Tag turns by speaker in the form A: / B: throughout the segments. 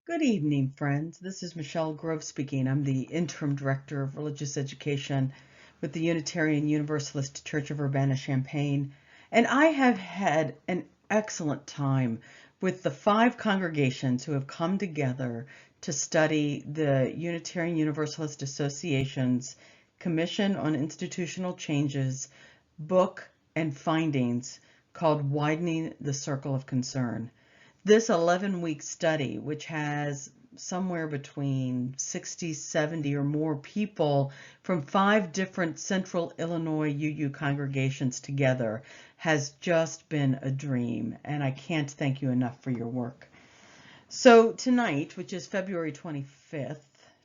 A: Good evening, friends. This is Michele Grove speaking. I'm the Interim Director of Religious Education with the Unitarian Universalist Church of Urbana-Champaign, and I have had an excellent time with the 5 congregations who have come together to study the Unitarian Universalist Association's Commission on Institutional Changes book and findings called Widening the Circle of Concern. This 11-week study, which has somewhere between 60, 70 or more people from 5 different central Illinois UU congregations together, has just been a dream, and I can't thank you enough for your work. So tonight, which is February 25th,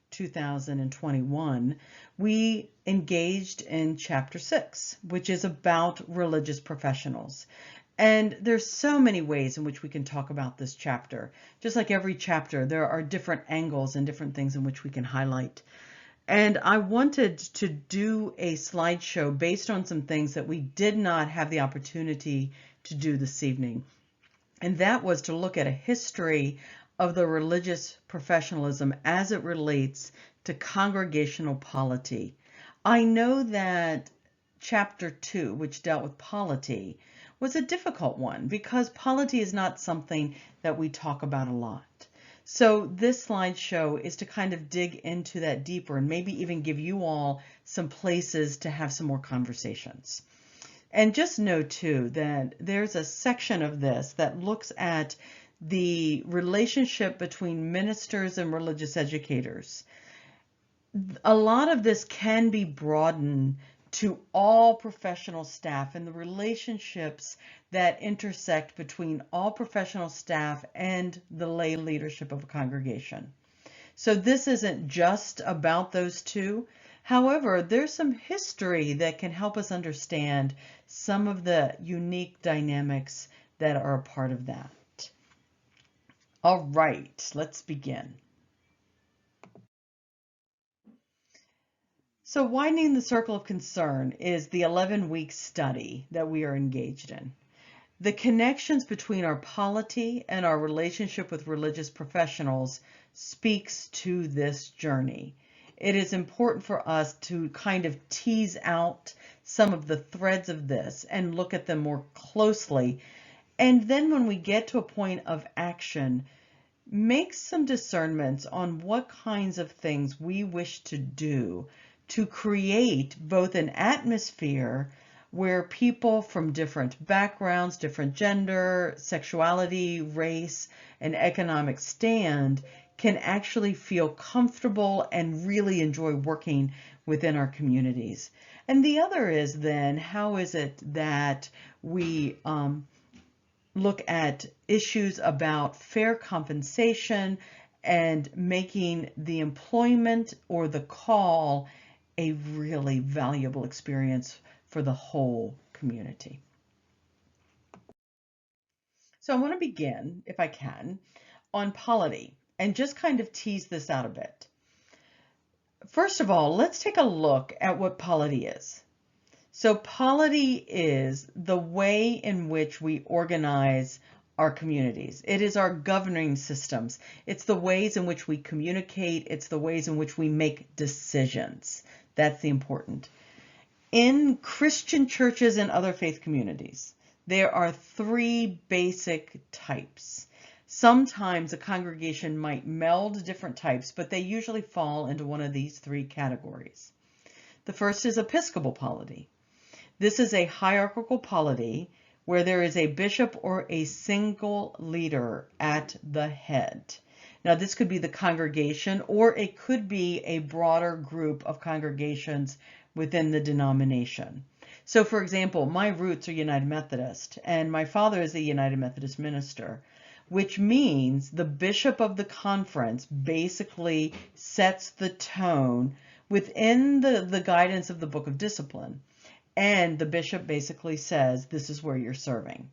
A: 2021, we engaged in Chapter 6, which is about religious professionals. And there's so many ways in which we can talk about this chapter. Just like every chapter, there are different angles and different things in which we can highlight. And I wanted to do a slideshow based on some things that we did not have the opportunity to do this evening. And that was to look at a history of the religious professionalism as it relates to congregational polity. I know that Chapter 2, which dealt with polity, was a difficult one because polity is not something that we talk about a lot. So this slideshow is to kind of dig into that deeper and maybe even give you all some places to have some more conversations. And just know too that there's a section of this that looks at the relationship between ministers and religious educators. A lot of this can be broadened to all professional staff and the relationships that intersect between all professional staff and the lay leadership of a congregation. So this isn't just about those two. However, there's some history that can help us understand some of the unique dynamics that are a part of that. All right, let's begin. So widening the circle of concern is the 11-week study that we are engaged in. The connections between our polity and our relationship with religious professionals speaks to this journey. It is important for us to kind of tease out some of the threads of this and look at them more closely. And then when we get to a point of action, make some discernments on what kinds of things we wish to do to create both an atmosphere where people from different backgrounds, different gender, sexuality, race, and economic stand can actually feel comfortable and really enjoy working within our communities. And the other is then, how is it that we look at issues about fair compensation and making the employment or the call a really valuable experience for the whole community. So I want to begin, if I can, on polity and just kind of tease this out a bit. First of all, let's take a look at what polity is. So polity is the way in which we organize our communities. It is our governing systems. It's the ways in which we communicate. It's the ways in which we make decisions. That's the important. In Christian churches and other faith communities, there are 3 basic types. Sometimes a congregation might meld different types, but they usually fall into one of these 3 categories. The first is Episcopal Polity. This is a hierarchical polity where there is a bishop or a single leader at the head. Now, this could be the congregation, or it could be a broader group of congregations within the denomination. So, for example, my roots are United Methodist, and my father is a United Methodist minister, which means the bishop of the conference basically sets the tone within the guidance of the Book of Discipline. And the bishop basically says, this is where you're serving.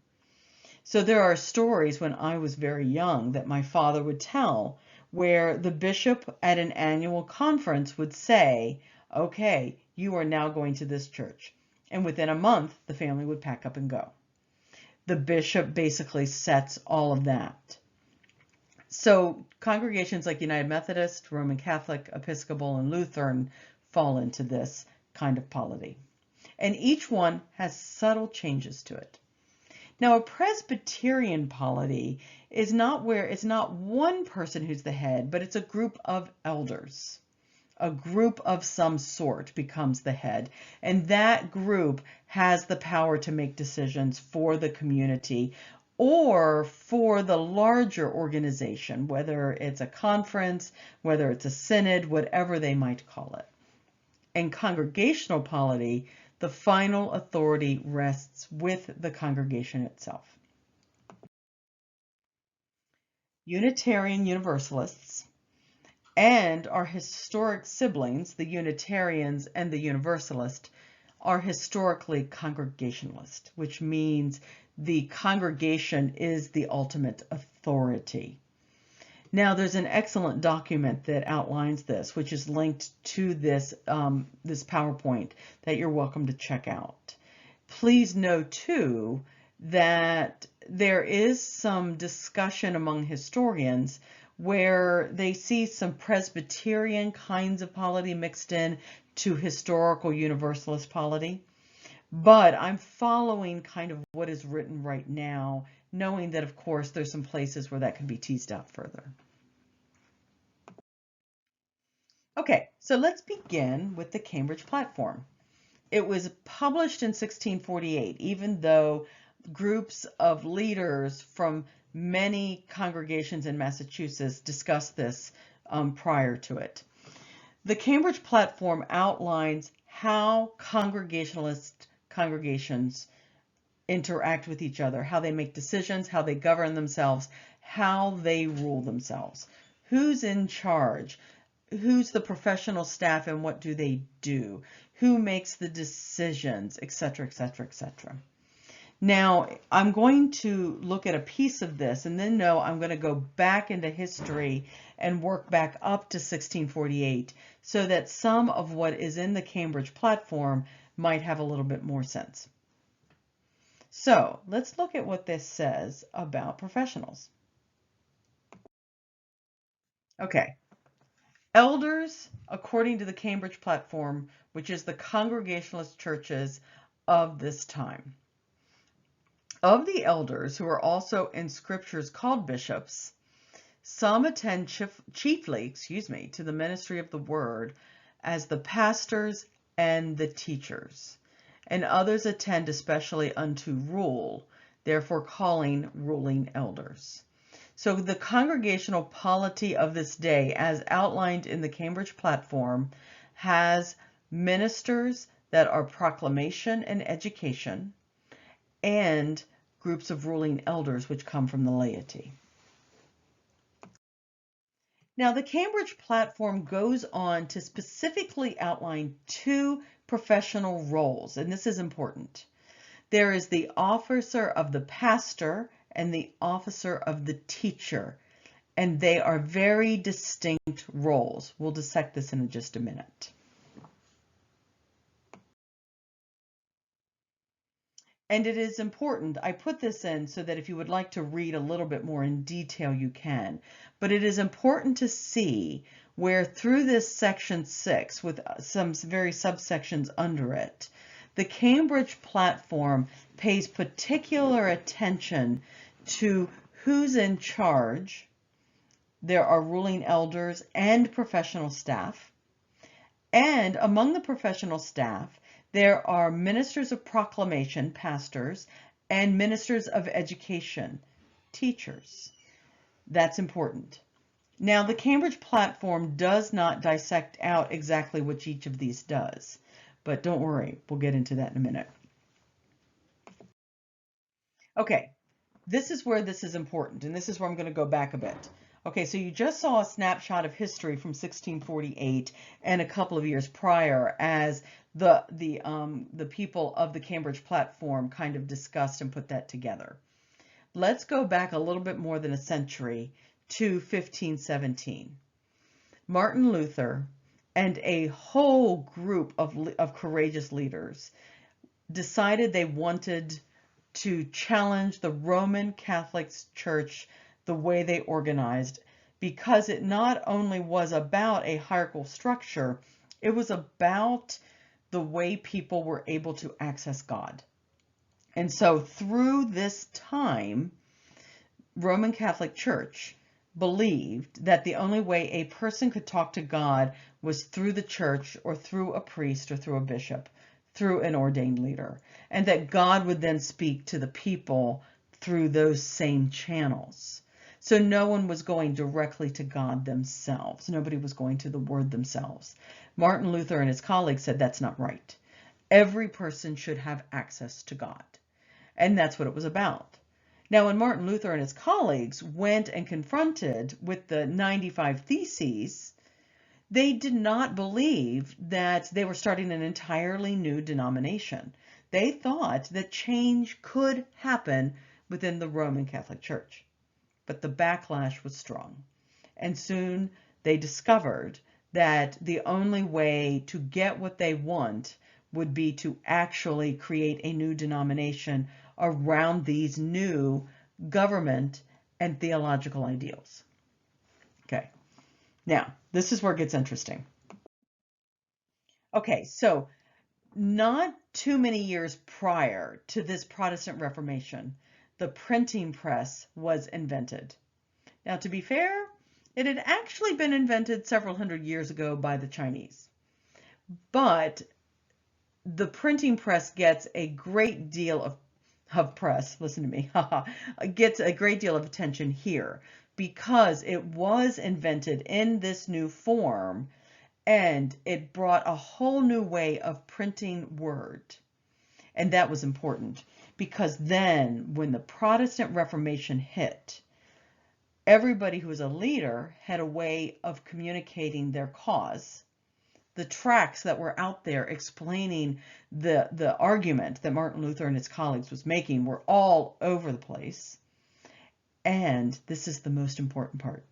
A: So there are stories when I was very young that my father would tell where the bishop at an annual conference would say, okay, you are now going to this church. And within a month, the family would pack up and go. The bishop basically sets all of that. So congregations like United Methodist, Roman Catholic, Episcopal, and Lutheran fall into this kind of polity. And each one has subtle changes to it. Now, a Presbyterian polity is not where it's not one person who's the head, but it's a group of elders. A group of some sort becomes the head, and that group has the power to make decisions for the community or for the larger organization, whether it's a conference, whether it's a synod, whatever they might call it. In congregational polity, the final authority rests with the congregation itself. Unitarian Universalists and our historic siblings, the Unitarians and the Universalists, are historically Congregationalist, which means the congregation is the ultimate authority. Now, there's an excellent document that outlines this, which is linked to this, this PowerPoint that you're welcome to check out. Please know, too, that there is some discussion among historians where they see some Presbyterian kinds of polity mixed in to historical Universalist polity. But I'm following kind of what is written right now, knowing that, of course, there's some places where that can be teased out further. Okay, so let's begin with the Cambridge Platform. It was published in 1648, even though groups of leaders from many congregations in Massachusetts discussed this prior to it. The Cambridge Platform outlines how Congregationalist congregations interact with each other, how they make decisions, how they govern themselves, how they rule themselves, who's in charge, who's the professional staff and what do they do, who makes the decisions, etc., etc., etc. Now, I'm going to look at a piece of this and then I'm going to go back into history and work back up to 1648 so that some of what is in the Cambridge Platform might have a little bit more sense. So let's look at what this says about professionals. Okay. Elders, according to the Cambridge Platform, which is the Congregationalist churches of this time. Of the elders who are also in scriptures called bishops, some attend chiefly to the ministry of the word as the pastors and the teachers, and others attend especially unto rule, therefore calling ruling elders. So the congregational polity of this day, as outlined in the Cambridge Platform, has ministers that are proclamation and education, and groups of ruling elders which come from the laity. Now, the Cambridge Platform goes on to specifically outline two professional roles, and this is important. There is the officer of the pastor and the officer of the teacher, and they are very distinct roles. We'll dissect this in just a minute. And it is important, I put this in so that if you would like to read a little bit more in detail, you can. But it is important to see where through this section 6, with some very subsections under it, the Cambridge Platform pays particular attention to who's in charge. There are ruling elders and professional staff. And among the professional staff, there are ministers of proclamation, pastors, and ministers of education, teachers. That's important. Now, the Cambridge Platform does not dissect out exactly what each of these does, but don't worry, we'll get into that in a minute. Okay, this is where this is important, and this is where I'm going to go back a bit. Okay, so you just saw a snapshot of history from 1648 and a couple of years prior as the people of the Cambridge Platform kind of discussed and put that together. Let's go back a little bit more than a century to 1517. Martin Luther and a whole group of courageous leaders decided they wanted to challenge the Roman Catholic Church the way they organized, because it not only was about a hierarchical structure, it was about the way people were able to access God. And so through this time, Roman Catholic Church believed that the only way a person could talk to God was through the church or through a priest or through a bishop, through an ordained leader, and that God would then speak to the people through those same channels. So no one was going directly to God themselves. Nobody was going to the Word themselves. Martin Luther and his colleagues said that's not right. Every person should have access to God. And that's what it was about. Now, when Martin Luther and his colleagues went and confronted with the 95 Theses, they did not believe that they were starting an entirely new denomination. They thought that change could happen within the Roman Catholic Church. But the backlash was strong. And soon they discovered that the only way to get what they want would be to actually create a new denomination around these new government and theological ideals. Okay, now this is where it gets interesting. Okay, so not too many years prior to this Protestant Reformation, the printing press was invented. Now, to be fair, it had actually been invented several hundred years ago by the Chinese. But the printing press gets a great deal of press, listen to me, gets a great deal of attention here because it was invented in this new form and it brought a whole new way of printing word. And that was important because then when the Protestant Reformation hit, everybody who was a leader had a way of communicating their cause. The tracts that were out there explaining the argument that Martin Luther and his colleagues was making were all over the place. And this is the most important part.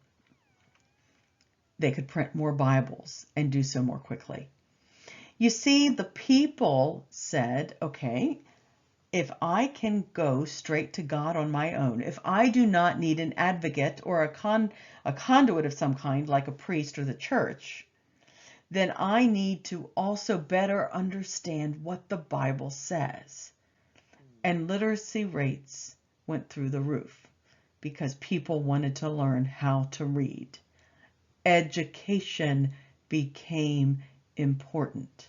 A: They could print more Bibles and do so more quickly. You see, the people said, okay, if I can go straight to God on my own, if I do not need an advocate or a conduit of some kind like a priest or the church, then I need to also better understand what the Bible says. And literacy rates went through the roof because people wanted to learn how to read. Education became important.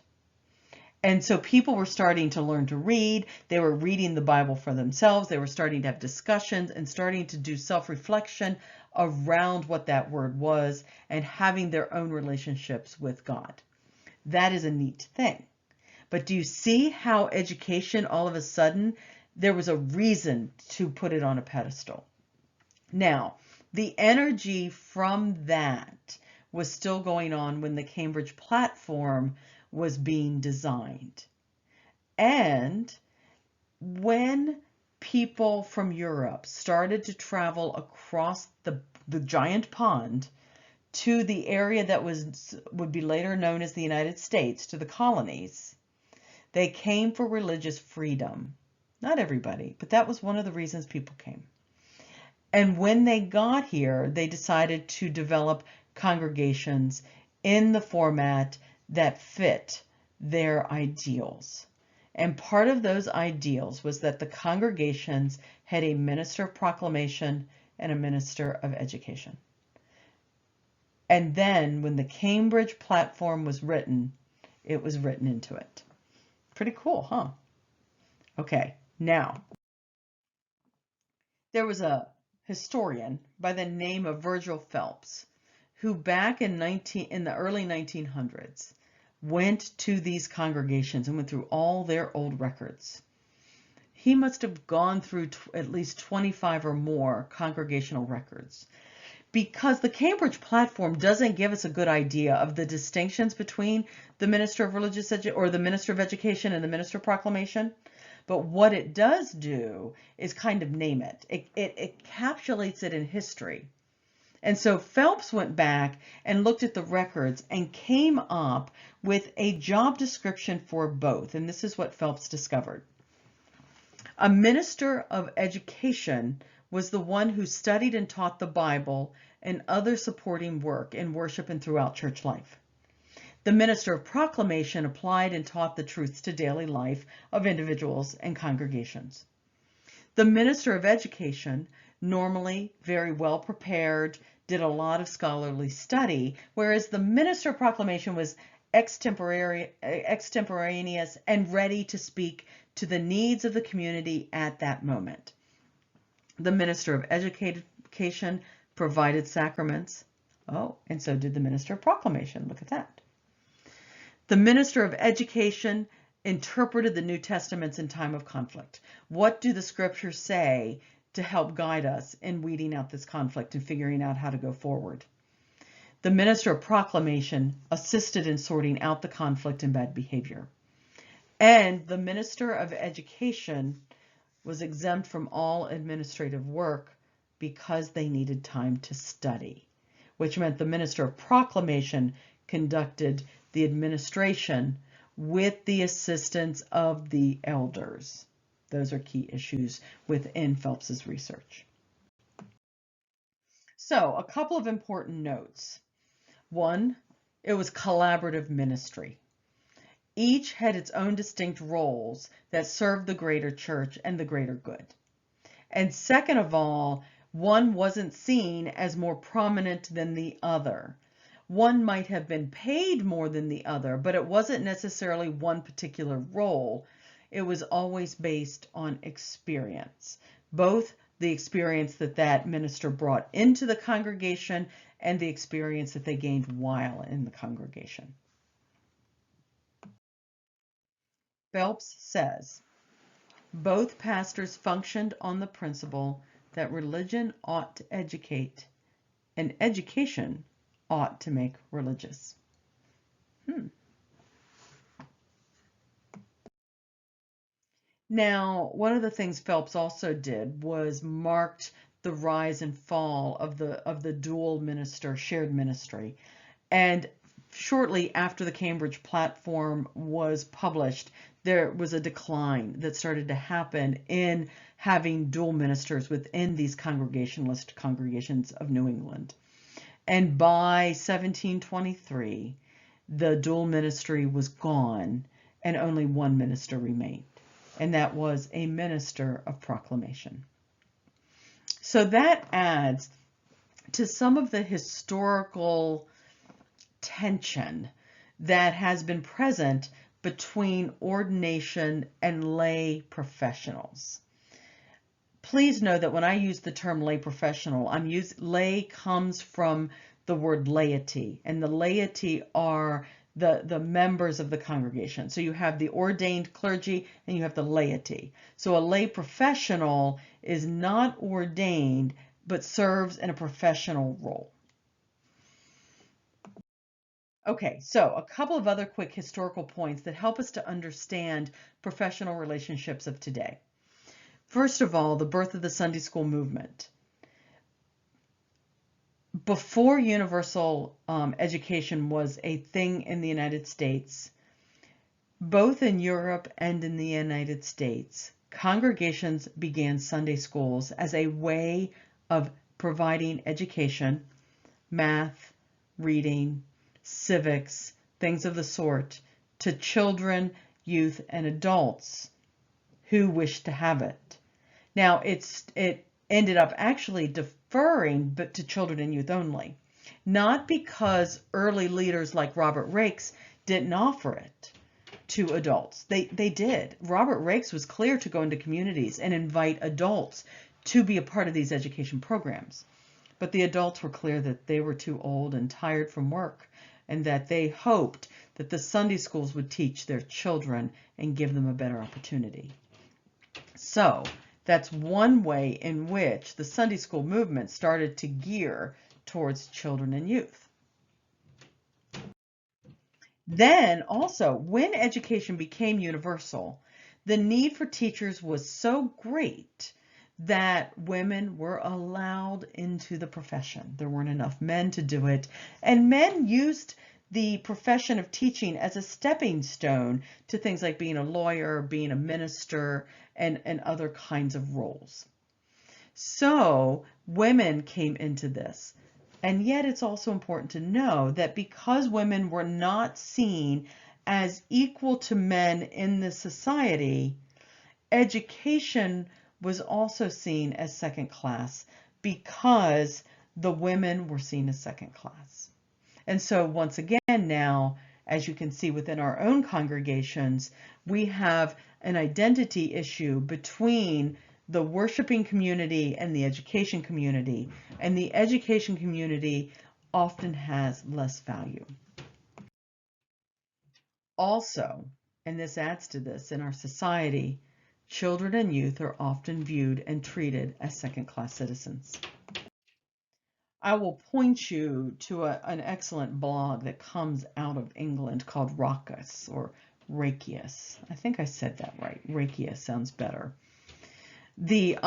A: And so people were starting to learn to read. They were reading the Bible for themselves. They were starting to have discussions and starting to do self-reflection around what that word was and having their own relationships with God. That is a neat thing. But do you see how education, all of a sudden, there was a reason to put it on a pedestal? Now, the energy from that was still going on when the Cambridge platform was being designed. And when people from Europe started to travel across the giant pond to the area that would be later known as the United States, to the colonies, they came for religious freedom. Not everybody, but that was one of the reasons people came. And when they got here, they decided to develop congregations in the format that fit their ideals. And part of those ideals was that the congregations had a minister of proclamation and a minister of education. And then when the Cambridge platform was written, it was written into it. Pretty cool, huh? Okay, now, there was a historian by the name of Virgil Phelps who back in the early 1900s went to these congregations and went through all their old records. He must have gone through at least 25 or more congregational records because the Cambridge platform doesn't give us a good idea of the distinctions between the minister of religious or the minister of education and the minister of proclamation. But what it does do is kind of name it. It encapsulates it in history. And so Phelps went back and looked at the records and came up with a job description for both. And this is what Phelps discovered. A minister of education was the one who studied and taught the Bible and other supporting work in worship and throughout church life. The minister of proclamation applied and taught the truths to daily life of individuals and congregations. The minister of education, normally very well prepared, did a lot of scholarly study, whereas the minister of proclamation was extemporaneous and ready to speak to the needs of the community at that moment. The minister of education provided sacraments. Oh, and so did the minister of proclamation. Look at that. The minister of education interpreted the New Testaments in time of conflict. What do the scriptures say to help guide us in weeding out this conflict and figuring out how to go forward? The minister of proclamation assisted in sorting out the conflict and bad behavior. And the minister of education was exempt from all administrative work because they needed time to study, which meant the minister of proclamation conducted the administration with the assistance of the elders. Those are key issues within Phelps's research. So, a couple of important notes. One, it was collaborative ministry. Each had its own distinct roles that served the greater church and the greater good. And second of all, one wasn't seen as more prominent than the other. One might have been paid more than the other, but it wasn't necessarily one particular role. It was always based on experience, both the experience that minister brought into the congregation and the experience that they gained while in the congregation. Phelps says, both pastors functioned on the principle that religion ought to educate and education ought to make religious. Now, one of the things Phelps also did was marked the rise and fall of the dual minister, shared ministry. And shortly after the Cambridge Platform was published, there was a decline that started to happen in having dual ministers within these Congregationalist congregations of New England. And by 1723, the dual ministry was gone and only one minister remained, and that was a minister of proclamation. So that adds to some of the historical tension that has been present between ordination and lay professionals. Please know that when I use the term lay professional, lay comes from the word laity, and the laity are the members of the congregation. So you have the ordained clergy and you have the laity. So a lay professional is not ordained, but serves in a professional role. Okay, so a couple of other quick historical points that help us to understand professional relationships of today. First of all, the birth of the Sunday school movement. Before universal education was a thing in the United States, both in Europe and in the United States, congregations began Sunday schools as a way of providing education, math, reading, civics, things of the sort, to children, youth, and adults who wished to have it. Now, it ended up actually deferring but to children and youth only, not because early leaders like Robert Raikes didn't offer it to adults. They did. Robert Raikes was clear to go into communities and invite adults to be a part of these education programs. But the adults were clear that they were too old and tired from work, and that they hoped that the Sunday schools would teach their children and give them a better opportunity. So that's one way in which the Sunday school movement started to gear towards children and youth. Then also, when education became universal, the need for teachers was so great that women were allowed into the profession. There weren't enough men to do it, and men used the profession of teaching as a stepping stone to things like being a lawyer, being a minister, and other kinds of roles. So women came into this. And yet it's also important to know that because women were not seen as equal to men in this society, education was also seen as second class because the women were seen as second class. And so once again now, as you can see within our own congregations, we have an identity issue between the worshiping community and the education community. And the education community often has less value. Also, and this adds to this, in our society, children and youth are often viewed and treated as second-class citizens. I will point you to an excellent blog that comes out of England called Racus or Rakius. I think I said that right. Rakius sounds better. The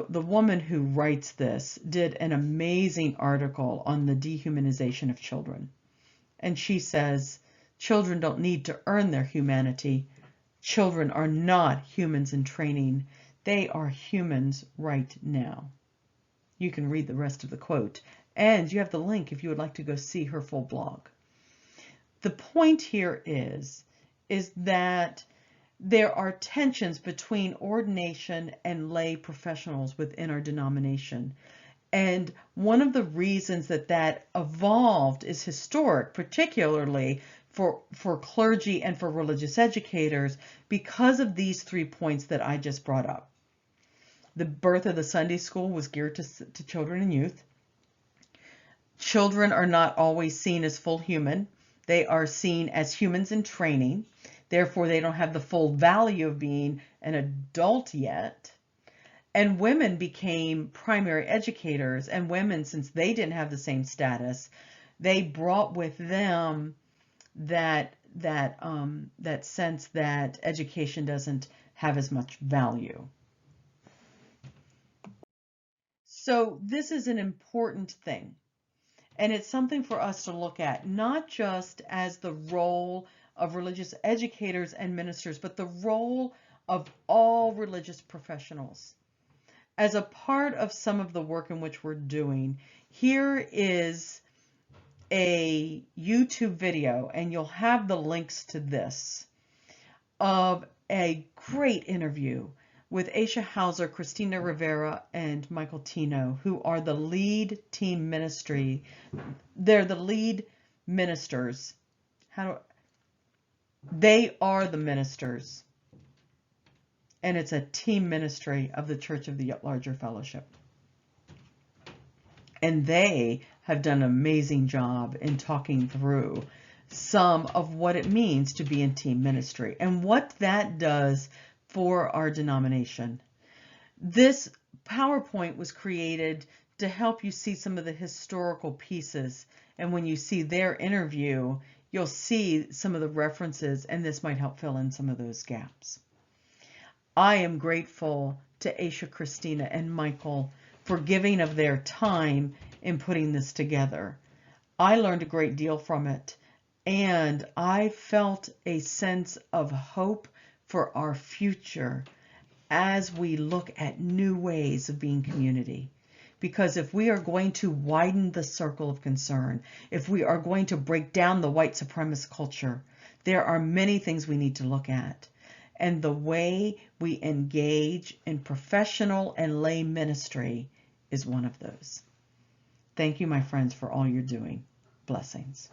A: woman who writes this did an amazing article on the dehumanization of children. And she says, children don't need to earn their humanity. Children are not humans in training. They are humans right now. You can read the rest of the quote, and you have the link if you would like to go see her full blog. The point here is that there are tensions between ordination and lay professionals within our denomination. And one of the reasons that evolved is historic, particularly for clergy and for religious educators, because of these 3 points that I just brought up. The birth of the Sunday school was geared to children and youth. Children are not always seen as full human. They are seen as humans in training. Therefore, they don't have the full value of being an adult yet. And women became primary educators, and women, since they didn't have the same status, they brought with them that sense that education doesn't have as much value. So this is an important thing, and it's something for us to look at, not just as the role of religious educators and ministers, but the role of all religious professionals. As a part of some of the work in which we're doing, here is a YouTube video, and you'll have the links to this, of a great interview with Aisha Hauser, Christina Rivera, and Michael Tino, who are the lead team ministry. They're the lead ministers. They are the ministers. And it's a team ministry of the Church of the Larger Fellowship. And they have done an amazing job in talking through some of what it means to be in team ministry and what that does for our denomination. This PowerPoint was created to help you see some of the historical pieces. And when you see their interview, you'll see some of the references, and this might help fill in some of those gaps. I am grateful to Aisha, Christina, and Michael for giving of their time in putting this together. I learned a great deal from it, and I felt a sense of hope for our future as we look at new ways of being community. Because if we are going to widen the circle of concern, if we are going to break down the white supremacist culture, there are many things we need to look at. And the way we engage in professional and lay ministry is one of those. Thank you, my friends, for all you're doing. Blessings.